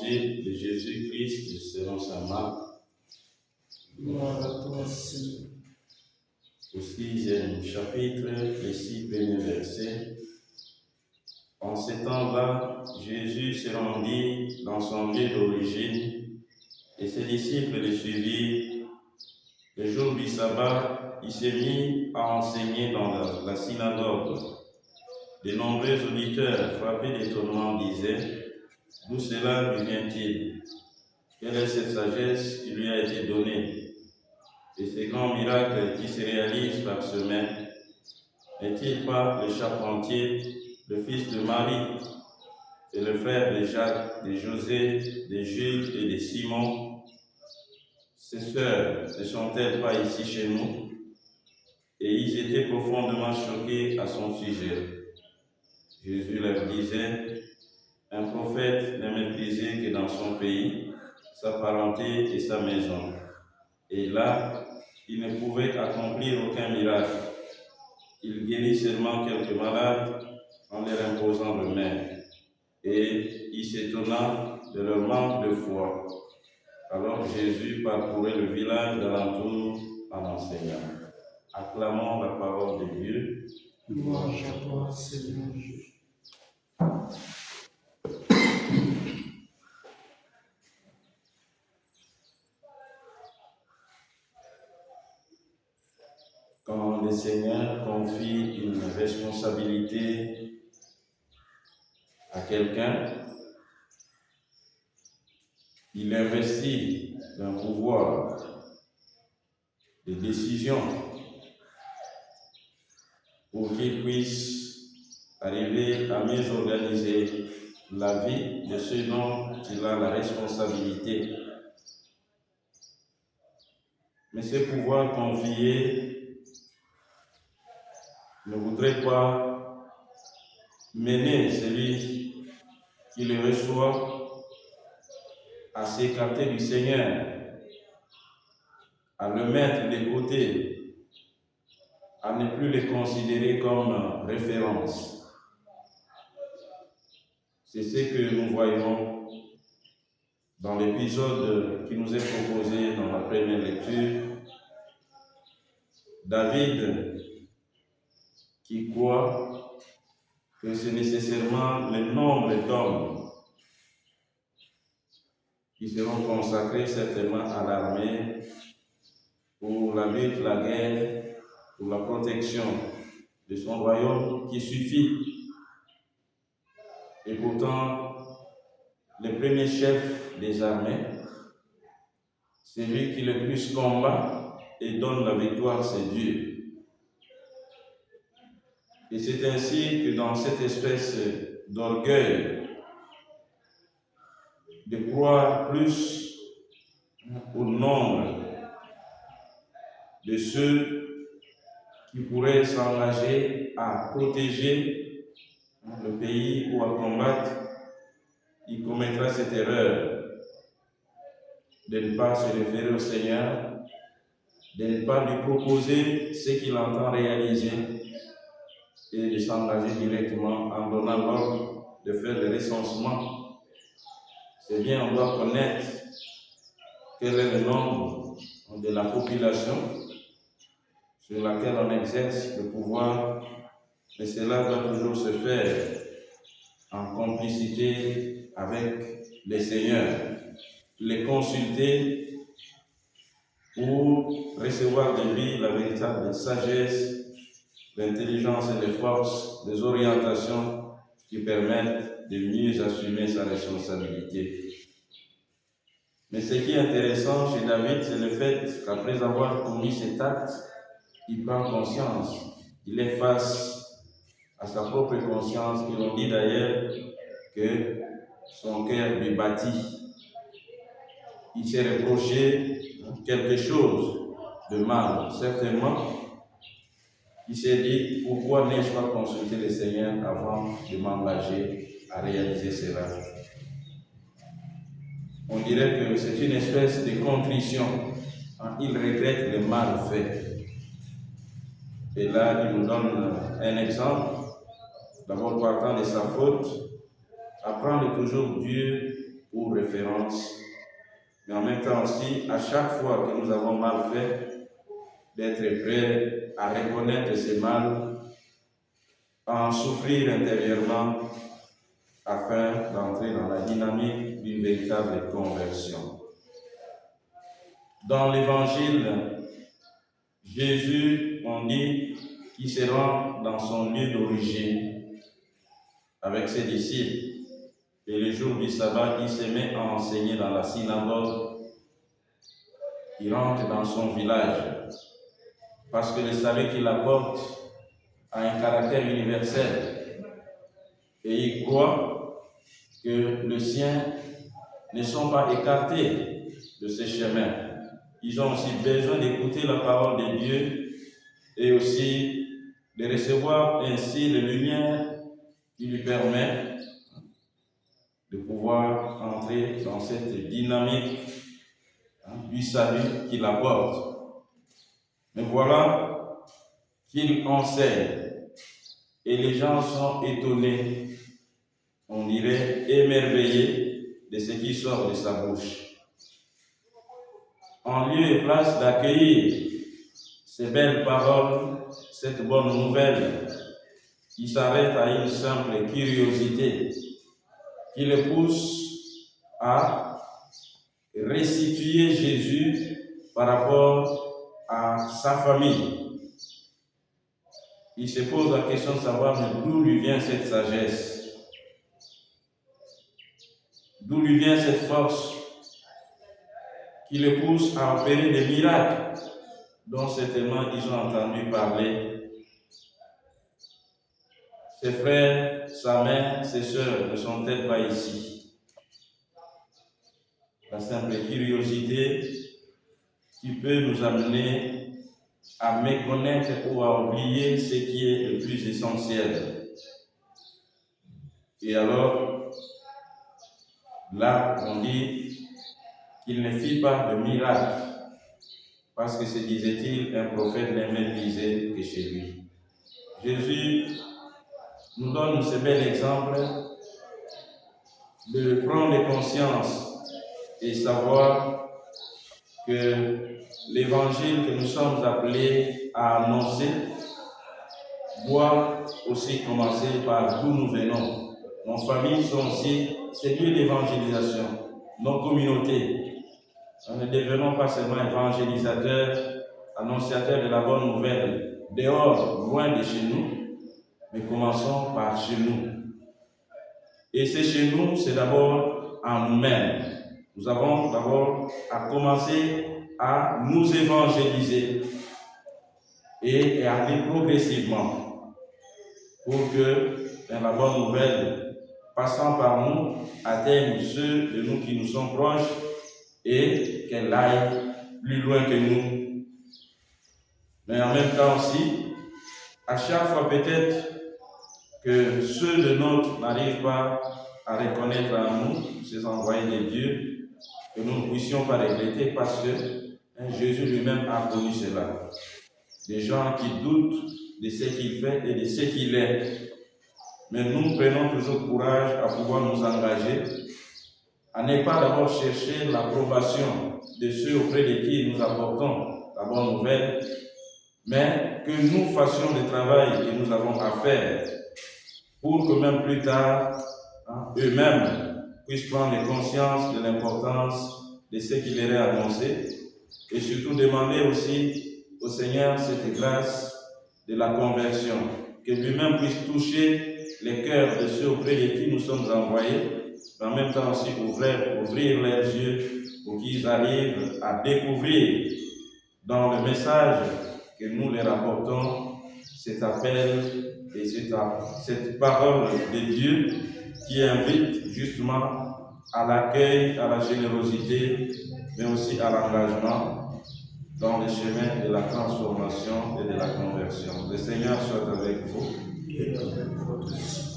Évangile de Jésus-Christ selon saint Marc. Gloire à toi, Seigneur. Au 6e chapitre, les 6 premiers versets. En ce temps-là, Jésus se rendit dans son lieu d'origine et ses disciples le suivirent. Le jour du sabbat, il s'est mis à enseigner dans la synagogue. De nombreux auditeurs, frappés d'étonnement, disaient: d'où cela lui vient-il? Quelle est cette sagesse qui lui a été donnée? Et ces grands miracles qui se réalisent par semaine, n'est-il pas le charpentier, le fils de Marie, et le frère de Jacques, de José, de Jude et de Simon? Ses sœurs ne sont-elles pas ici chez nous? Et ils étaient profondément choqués à son sujet. Jésus leur disait: un prophète n'est méprisé que dans son pays, sa parenté et sa maison. Et là, il ne pouvait accomplir aucun miracle. Il guérit seulement quelques malades en leur imposant le main. Et il s'étonna de leur manque de foi. Alors Jésus parcourait le village d'alentour en enseignant. Acclamons la parole de Dieu. Gloire à toi, Seigneur Jésus. Quand le Seigneur confie une responsabilité à quelqu'un, il investit d'un pouvoir de décision pour qu'il puisse arriver à mieux organiser la vie de ceux dont il a la responsabilité. Mais ce pouvoir confié ne voudrait pas mener celui qui le reçoit à s'écarter du Seigneur, à le mettre de côté, à ne plus le considérer comme référence. C'est ce que nous voyons dans l'épisode qui nous est proposé dans la première lecture. David qui croit que c'est nécessairement le nombre d'hommes qui seront consacrés certainement à l'armée pour la lutte, la guerre, pour la protection de son royaume qui suffit. Et pourtant, le premier chef des armées, c'est lui qui le plus combat et donne la victoire, c'est Dieu. Et c'est ainsi que dans cette espèce d'orgueil, de croire plus au nombre de ceux qui pourraient s'engager à protéger le pays ou à combattre, il commettra cette erreur de ne pas se référer au Seigneur, de ne pas lui proposer ce qu'il entend réaliser et de s'engager directement en donnant l'ordre de faire le recensement. C'est bien, on doit connaître quel est le nombre de la population sur laquelle on exerce le pouvoir, mais cela doit toujours se faire en complicité avec les seigneurs, les consulter pour recevoir de lui la véritable sagesse, l'intelligence et les forces, les orientations qui permettent de mieux assumer sa responsabilité. Mais ce qui est intéressant chez David, c'est le fait qu'après avoir commis cet acte, il prend conscience, il est face à sa propre conscience, et on dit d'ailleurs que son cœur lui battit. Il s'est reproché quelque chose de mal, certainement. Il s'est dit: pourquoi n'ai-je pas consulté le Seigneur avant de m'engager à réaliser cela? On dirait que c'est une espèce de contrition. Il regrette le mal fait. Et là, il nous donne un exemple. D'abord, partant de sa faute, apprendre toujours Dieu pour référence, mais en même temps aussi, à chaque fois que nous avons mal fait, d'être prêts à reconnaître ces mal, à en souffrir intérieurement, afin d'entrer dans la dynamique d'une véritable conversion. Dans l'Évangile, Jésus, on dit qu'il se rend dans son lieu d'origine avec ses disciples. Et le jour du sabbat, il se met à enseigner dans la synagogue. Il rentre dans son village parce que le salut qu'il apporte a un caractère universel. Et il croit que les siens ne sont pas écartés de ce chemin. Ils ont aussi besoin d'écouter la parole de Dieu et aussi de recevoir ainsi la lumière qui lui permet de pouvoir entrer dans cette dynamique du salut qu'il apporte. Mais voilà qu'il enseigne et les gens sont étonnés, on dirait émerveillés de ce qui sort de sa bouche. En lieu et place d'accueillir ces belles paroles, cette bonne nouvelle, il s'arrête à une simple curiosité qui le pousse à restituer Jésus par rapport à sa famille. Il se pose la question de savoir d'où lui vient cette sagesse, d'où lui vient cette force qui le pousse à opérer des miracles dont certainement ils ont entendu parler. Ses frères, sa mère, ses sœurs ne sont peut-être pas ici. La simple curiosité qui peut nous amener à méconnaître ou à oublier ce qui est le plus essentiel. Et alors, là, on dit qu'il ne fit pas de miracle, parce que se disait-il, un prophète n'est même disait que chez lui. Jésus nous donne ce bel exemple de prendre conscience et savoir que l'évangile que nous sommes appelés à annoncer doit aussi commencer par d'où nous venons. Nos familles sont aussi ces lieux d'évangélisation, nos communautés. Nous ne devenons pas seulement évangélisateurs, annonciateurs de la bonne nouvelle, dehors, loin de chez nous, mais commençons par chez nous. Et c'est chez nous, c'est d'abord en nous-mêmes. Nous avons d'abord à commencer à nous évangéliser et à aller progressivement pour que la bonne nouvelle, passant par nous, atteigne ceux de nous qui nous sont proches et qu'elle aille plus loin que nous. Mais en même temps aussi, à chaque fois peut-être que ceux de nôtres n'arrivent pas à reconnaître en nous ces envoyés de Dieu, que nous ne puissions pas regretter parce que Jésus lui-même a connu cela. Des gens qui doutent de ce qu'il fait et de ce qu'il est. Mais nous prenons toujours courage à pouvoir nous engager, à ne pas d'abord chercher l'approbation de ceux auprès de qui nous apportons la bonne nouvelle, mais que nous fassions le travail que nous avons à faire pour que même plus tard, eux-mêmes puissent prendre conscience de l'importance de ce qu'il leur est annoncé et surtout demander aussi au Seigneur cette grâce de la conversion, que lui-même puisse toucher les cœurs de ceux auprès de qui nous sommes envoyés, mais en même temps aussi ouvrir leurs yeux pour qu'ils arrivent à découvrir dans le message que nous leur apportons cet appel et cette parole de Dieu qui invite justement à l'accueil, à la générosité, mais aussi à l'engagement dans le chemin de la transformation et de la conversion. Le Seigneur soit avec vous. Et avec votre esprit.